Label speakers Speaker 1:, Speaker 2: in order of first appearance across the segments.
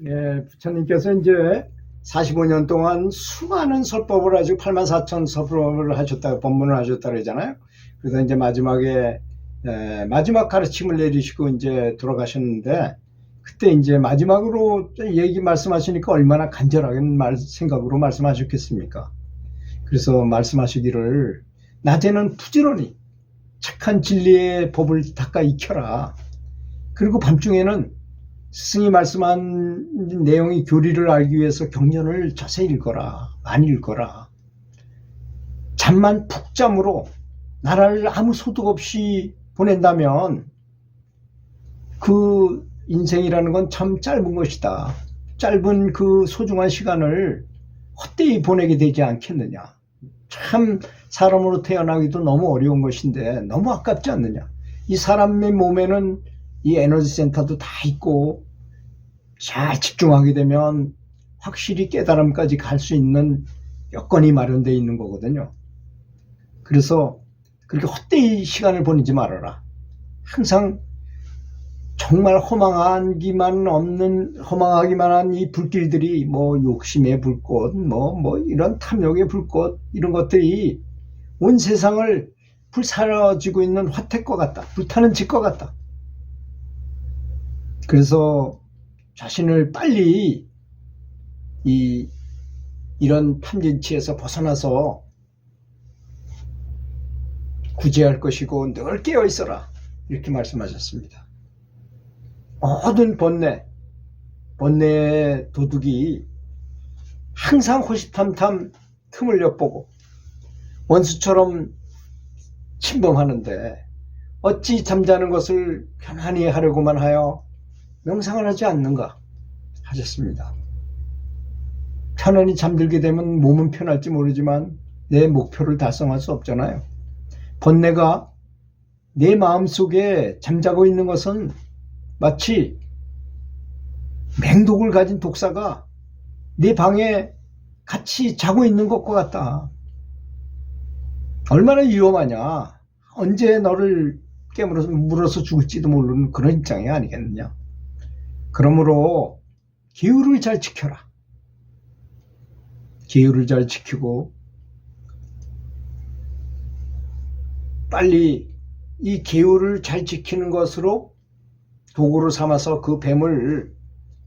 Speaker 1: 예, 부처님께서 이제 45년 동안 수많은 설법을 아주 84,000 설법을 하셨다, 법문을 하셨다 그러잖아요. 그래서 이제 마지막에, 마지막 가르침을 내리시고 이제 돌아가셨는데, 그때 이제 마지막으로 얘기 말씀하시니까 얼마나 간절하게 생각으로 말씀하셨겠습니까? 그래서 말씀하시기를, 낮에는 부지런히 착한 진리의 법을 닦아 익혀라. 그리고 밤중에는 스승이 말씀한 내용의 교리를 알기 위해서 경전을 자세히 읽어라. 많이 읽어라. 잠만 푹 잠으로 나라를 아무 소득 없이 보낸다면 그 인생이라는 건 참 짧은 것이다. 짧은 그 소중한 시간을 헛되이 보내게 되지 않겠느냐. 참 사람으로 태어나기도 너무 어려운 것인데 너무 아깝지 않느냐. 이 사람의 몸에는 이 에너지 센터도 다 있고 잘 집중하게 되면 확실히 깨달음까지 갈 수 있는 여건이 마련되어 있는 거거든요. 그래서 그렇게 헛되이 시간을 보내지 말아라. 항상 정말 허망하기만 한 이 불길들이 뭐 욕심의 불꽃, 뭐 이런 탐욕의 불꽃, 이런 것들이 온 세상을 불사라지고 있는 화택과 같다. 불타는 집과 같다. 그래서 자신을 빨리 이런 탐진치에서 벗어나서 구제할 것이고 늘 깨어 있어라. 이렇게 말씀하셨습니다. 모든 번뇌의 도둑이 항상 호시탐탐 틈을 엿보고 원수처럼 침범하는데 어찌 잠자는 것을 편안히 하려고만 하여 명상을 하지 않는가 하셨습니다. 편안히 잠들게 되면 몸은 편할지 모르지만 내 목표를 달성할 수 없잖아요. 번뇌가 내 마음속에 잠자고 있는 것은 마치 맹독을 가진 독사가 내 방에 같이 자고 있는 것과 같다. 얼마나 위험하냐. 언제 너를 물어서 죽을지도 모르는 그런 입장이 아니겠느냐. 그러므로 기율을 잘 지켜라. 기율을 잘 지키고 빨리 이 기율을 잘 지키는 것으로 도구를 삼아서 그 뱀을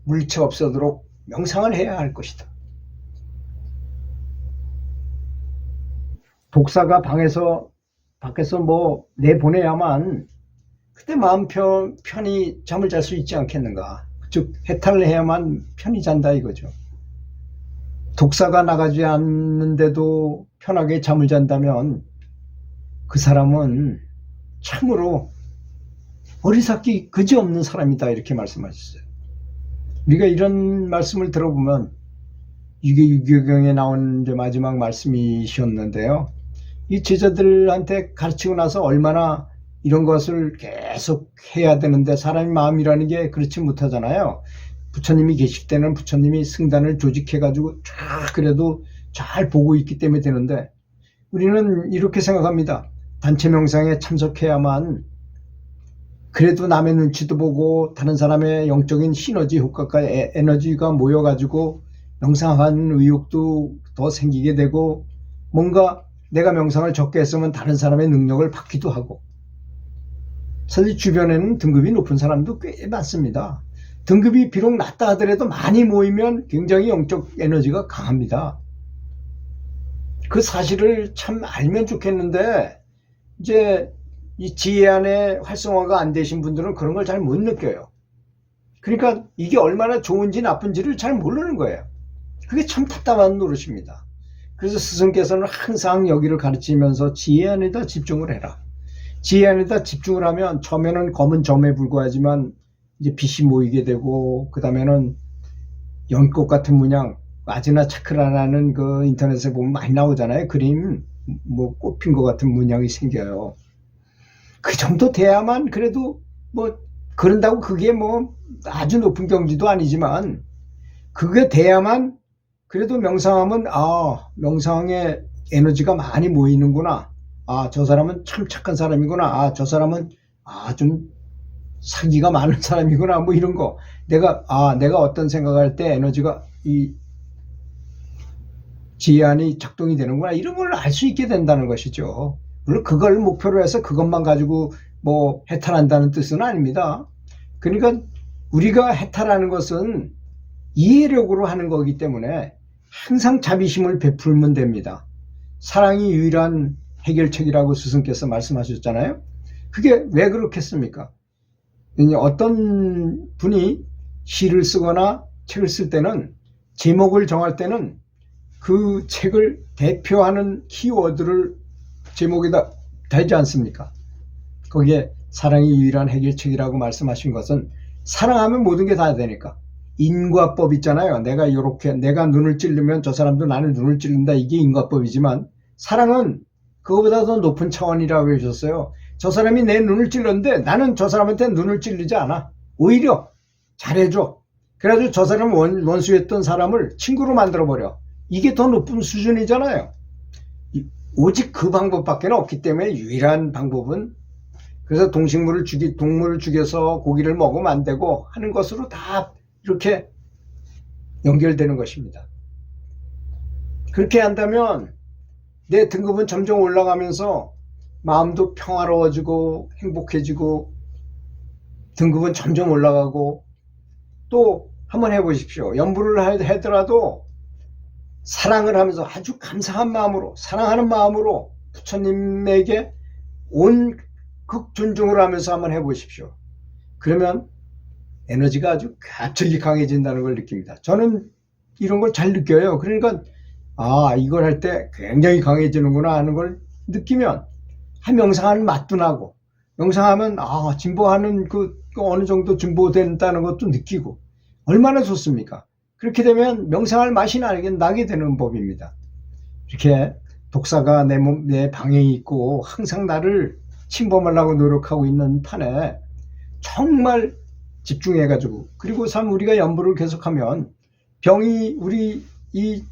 Speaker 1: 물리쳐 없애도록 명상을 해야 할 것이다. 독사가 밖에서 뭐 내보내야만 그때 마음 편히 잠을 잘 수 있지 않겠는가. 즉 해탈을 해야만 편히 잔다 이거죠. 독사가 나가지 않는데도 편하게 잠을 잔다면 그 사람은 참으로 어리석기 그지없는 사람이다 이렇게 말씀하셨어요. 우리가 이런 말씀을 들어보면 이게 유교경에 나온 마지막 말씀이셨는데요. 이 제자들한테 가르치고 나서 얼마나 이런 것을 계속 해야 되는데 사람의 마음이라는 게 그렇지 못하잖아요. 부처님이 계실 때는 부처님이 승단을 조직해가지고 쫙 그래도 잘 보고 있기 때문에 되는데 우리는 이렇게 생각합니다. 단체 명상에 참석해야만 그래도 남의 눈치도 보고 다른 사람의 영적인 시너지 효과가 에너지가 모여가지고 명상하는 의욕도 더 생기게 되고 뭔가 내가 명상을 적게 했으면 다른 사람의 능력을 받기도 하고 사실 주변에는 등급이 높은 사람도 꽤 많습니다. 등급이 비록 낮다 하더라도 많이 모이면 굉장히 영적 에너지가 강합니다. 그 사실을 참 알면 좋겠는데 이제 이 지혜 안에 활성화가 안 되신 분들은 그런 걸 잘 못 느껴요. 그러니까 이게 얼마나 좋은지 나쁜지를 잘 모르는 거예요. 그게 참 답답한 노릇입니다. 그래서 스승께서는 항상 여기를 가르치면서 지혜 안에다 집중을 해라. 지혜 안에다 집중을 하면 처음에는 검은 점에 불과하지만 이제 빛이 모이게 되고 그 다음에는 연꽃 같은 문양 아즈나 차크라라는 그 인터넷에 보면 많이 나오잖아요. 그림 뭐 꽃핀 것 같은 문양이 생겨요. 그 정도 돼야만 그래도 뭐 그런다고 그게 뭐 아주 높은 경지도 아니지만 그게 돼야만 그래도 명상하면 명상에 에너지가 많이 모이는구나. 저 사람은 참 착한 사람이구나. 저 사람은 좀 사기가 많은 사람이구나, 뭐 이런 거. 내가 어떤 생각할 때 에너지가 이 지안이 작동이 되는구나, 이런 걸 알 수 있게 된다는 것이죠. 물론 그걸 목표로 해서 그것만 가지고 뭐 해탈한다는 뜻은 아닙니다. 그러니까 우리가 해탈하는 것은 이해력으로 하는 거기 때문에 항상 자비심을 베풀면 됩니다. 사랑이 유일한 해결책이라고 스승께서 말씀하셨잖아요. 그게 왜 그렇겠습니까? 어떤 분이 시를 쓰거나 책을 쓸 때는, 제목을 정할 때는 그 책을 대표하는 키워드를 제목에다 달지 않습니까? 거기에 사랑이 유일한 해결책이라고 말씀하신 것은, 사랑하면 모든 게 다 되니까. 인과법 있잖아요. 내가 눈을 찌르면 저 사람도 나를 눈을 찌른다, 이게 인과법이지만, 사랑은 그거보다 더 높은 차원이라고 해주셨어요. 저 사람이 내 눈을 찔렀는데 나는 저 사람한테 눈을 찔르지 않아. 오히려 잘해줘. 그래가지고 저 사람 원수였던 사람을 친구로 만들어버려. 이게 더 높은 수준이잖아요. 오직 그 방법밖에 없기 때문에 유일한 방법은, 그래서 동물을 죽여서 고기를 먹으면 안 되고 하는 것으로 다 이렇게 연결되는 것입니다. 그렇게 한다면 내 등급은 점점 올라가면서 마음도 평화로워지고 행복해지고 등급은 점점 올라가고, 또 한번 해보십시오. 연부를 하더라도 사랑을 하면서 아주 감사한 마음으로, 사랑하는 마음으로 부처님에게 온 극존중을 하면서 한번 해보십시오. 그러면 에너지가 아주 갑자기 강해진다는 걸 느낍니다. 저는 이런 걸 잘 느껴요. 그러니까 이걸 할 때 굉장히 강해지는구나 하는 걸 느끼면, 명상하는 맛도 나고, 명상하면 진보하는 그 어느 정도 진보된다는 것도 느끼고, 얼마나 좋습니까? 그렇게 되면 명상할 맛이 나게 되는 법입니다. 이렇게 독사가 내 방에 있고 항상 나를 침범하려고 노력하고 있는 판에 정말 집중해가지고, 그리고 우리가 연부를 계속하면 병이 우리 이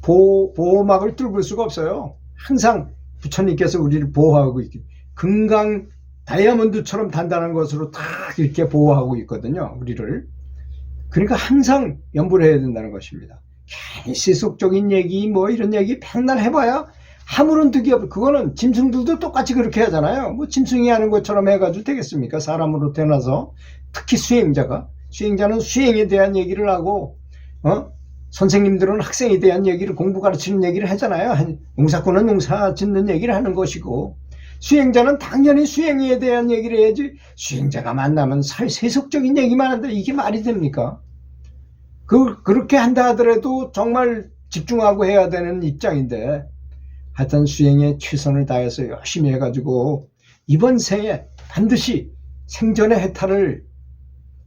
Speaker 1: 보호막을 뚫을 수가 없어요. 항상 부처님께서 우리를 보호하고 있기, 금강 다이아몬드처럼 단단한 것으로 다 이렇게 보호하고 있거든요, 우리를. 그러니까 항상 연부를 해야 된다는 것입니다. 괜히 세속적인 얘기 뭐 이런 얘기 맨날 해봐야 아무런 득이 없고, 그거는 짐승들도 똑같이 그렇게 하잖아요. 뭐 짐승이 하는 것처럼 해가지고 되겠습니까? 사람으로 태어나서. 특히 수행자는 수행에 대한 얘기를 하고, 선생님들은 학생에 대한 얘기를, 공부 가르치는 얘기를 하잖아요. 농사꾼은 농사 짓는 얘기를 하는 것이고, 수행자는 당연히 수행에 대한 얘기를 해야지, 수행자가 만나면 세속적인 얘기만 한다, 이게 말이 됩니까? 그렇게 한다 하더라도 정말 집중하고 해야 되는 입장인데, 하여튼 수행에 최선을 다해서 열심히 해가지고 이번 생에 반드시 생전의 해탈을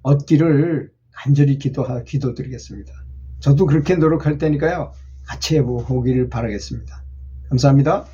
Speaker 1: 얻기를 간절히 기도드리겠습니다. 저도 그렇게 노력할 테니까요, 같이 해보기를 바라겠습니다. 감사합니다.